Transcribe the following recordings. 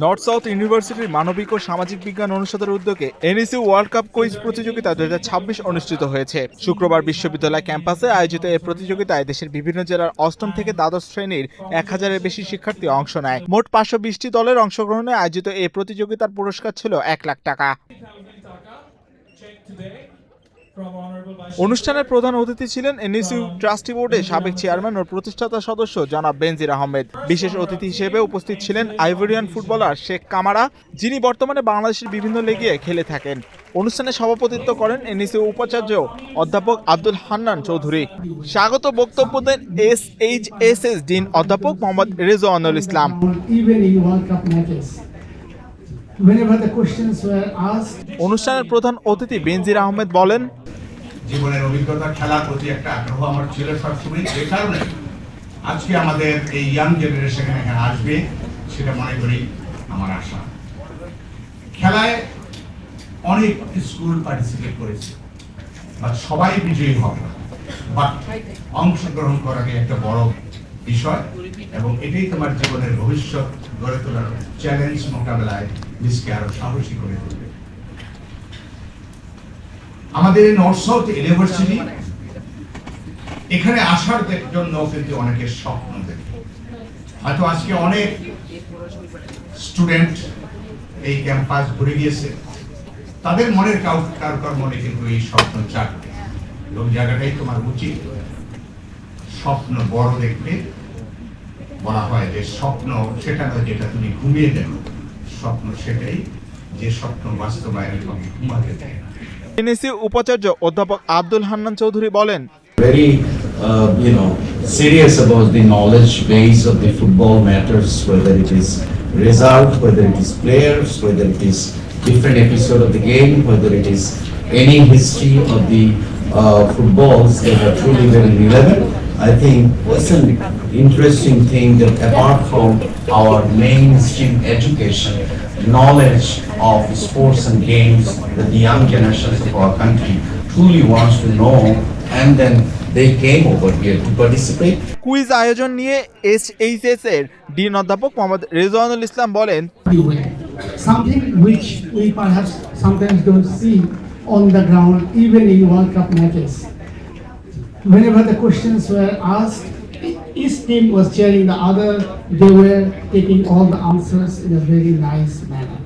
North south ইউনিভার্সিটির মানবিক ও সামাজিক বিজ্ঞান অনুষদের উদ্যোগে এনইসি ওয়ার্ল্ড কাপ কুইজ প্রতিযোগিতা 2026 অনুষ্ঠিত হয়েছে। শুক্রবার বিশ্ববিদ্যালয় ক্যাম্পাসে আয়োজিত এই প্রতিযোগিতায় দেশের বিভিন্ন জেলার অষ্টম থেকে দ্বাদশ শ্রেণীর 1000-এর বেশি শিক্ষার্থী অংশ নেয়। মোট 520টি দলের অংশগ্রহণে আয়োজিত এই প্রতিযোগিতার পুরস্কার ছিল 1 লাখ টাকা। অনুষ্ঠানের প্রধান অতিথি ছিলেন এনইসি ট্রাস্টি বোর্ডের সাবেক চেয়ারম্যান ও প্রতিষ্ঠাতা সদস্য জনাব বেনজির আহমেদ। বিশেষ অতিথি হিসেবে উপস্থিত ছিলেন আইভরিয়ান ফুটবলার শেখ কামারা, যিনি বর্তমানে বাংলাদেশের বিভিন্ন লিগে খেলে থাকেন। অনুষ্ঠানে সভাপতিত্ব করেন এনইসি উপাচার্য অধ্যাপক আব্দুল হান্নান চৌধুরী। স্বাগত বক্তব্য দেন এসএইচএসএস ডিন অধ্যাপক মোহাম্মদ রেজওয়ানুল ইসলাম। অনুষ্ঠানের প্রধান অতিথি বেনজির আহমেদ বলেন, জীবনের অভিজ্ঞতা, খেলার প্রতি একটা আগ্রহ আমার ছিল সবসময়। যে কারণে আজকে আমাদের এই ইয়াং জেনারেশন এখানে আসবে সেটা মনে করি আমার আশা। খেলায় অনেক স্কুল পার্টিসিপেট করেছে, বাট সবাই বিজয়ী হবে, বাট অংশগ্রহণ করাকে একটা বড় বিষয়, এবং এটাই তোমার জীবনের ভবিষ্যৎ গড়ে তোলার চ্যালেঞ্জ মোকাবেলায় নিজকে আরো সাহসী করে তুলবে। আমাদের নর্থ সাউথ ইউনিভার্সিটি এখানে আসার জন্য কিন্তু অনেকের স্বপ্ন দেখে। হয়তো আজকে অনেক স্টুডেন্ট এই ক্যাম্পাস ঘুরে গিয়েছে, তাদের মনের কারোর মনে কিন্তু এই স্বপ্ন জাগবে, এবং জায়গাটাই তোমার উচিত। স্বপ্ন বড় দেখতে বলা হয় যে স্বপ্ন সেটা নয় যেটা তুমি ঘুমিয়ে দেখো, স্বপ্ন সেটাই যে স্বপ্ন বাস্তবায়নের পক্ষে ঘুমাতে দেয় না। এনইসি উপাচার্য অধ্যাপক আব্দুল হান্নান চৌধুরী বলেন, very serious about the knowledge base of the football matters, whether it is result, whether it is players, whether it is different episode of the game, whether it is any history of the footballs that are truly very relevant. I think it's an interesting thing that apart from our mainstream education, knowledge of sports and games that the young generations of our country truly wants to know, and then they came over here to participate. Quiz আয়োজন নিয়ে এসএইচএস এর dean অধ্যাপক মোহাম্মদ রেজওয়ানুল ইসলাম বলেন, something which we perhaps sometimes don't see on the ground, even in World Cup matches. Whenever the questions were asked, each team was cheering the other. They were taking all the answers in a very nice manner.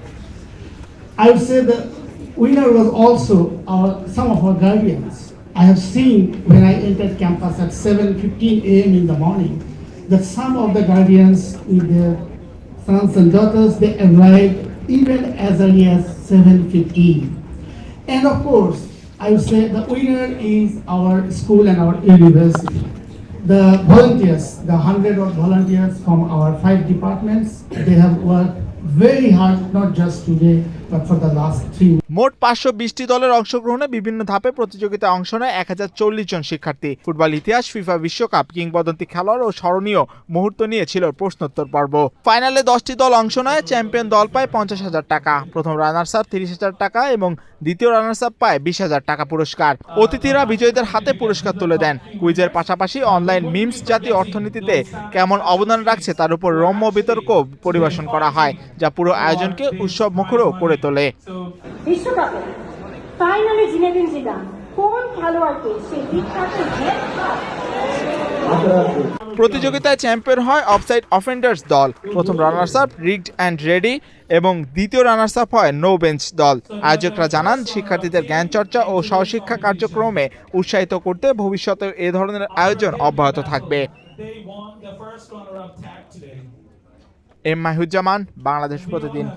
I would say the winner was also some of our guardians. I have seen when I entered campus at 7:15 a.m. in the morning that some of the guardians with their sons and daughters, they arrived even as early as 7:15. And of course, I would say the winner is our school and our university. The volunteers, the 100 odd volunteers from our 5 departments, they have worked very hard, not just today, but for the last 3 weeks. মোট 520টি দলের অংশগ্রহণে বিভিন্ন ধাপে প্রতিযোগিতায় অংশ নেয় 1040 জন শিক্ষার্থী। Football ইতিহাস, ফিফা বিশ্বকাপ, কিংবদন্তি খেলোয়াড় ও স্মরণীয় মুহূর্ত নিয়ে ছিল প্রশ্নোত্তর পর্ব। ফাইনালে 10টি দল অংশ নেয়। চ্যাম্পিয়ন দল পায় 50,000 টাকা, প্রথম রানার্স আপ 30,000 টাকা এবং দ্বিতীয় রানার্স আপ পায় 20,000 টাকা পুরস্কার। অতিথিরা বিজয়ীদের হাতে পুরস্কার তুলে দেন। কুইজের পাশাপাশি অনলাইন মিমস জাতীয় অর্থনীতিতে কেমন অবদান রাখছে তার উপর রম্য বিতর্ক পরিবেশন করা হয়, যা পুরো আয়োজনকে উৎসব মুখরও করে তোলে। বিশ্বকাপে ফাইনালে জিনেদিন জিদান কোন খেলোয়াড়কে সেই বিখ্যাত প্রতিযোগিতায় চ্যাম্পিয়ন হয় অফসাইড অফেন্ডার্স দল, প্রথম runners up rigged and ready এবং দ্বিতীয় রানার্স আপ হয় নো বেঞ্চ দল। আয়োজকরা জানান, শিক্ষার্থীদের জ্ঞান চর্চা ও সহশিক্ষা কার্যক্রমে উৎসাহিত করতে ভবিষ্যতে এ ধরনের আয়োজন অব্যাহত থাকবে। এম মাহিউজ্জামান, বাংলাদেশ প্রতিদিন।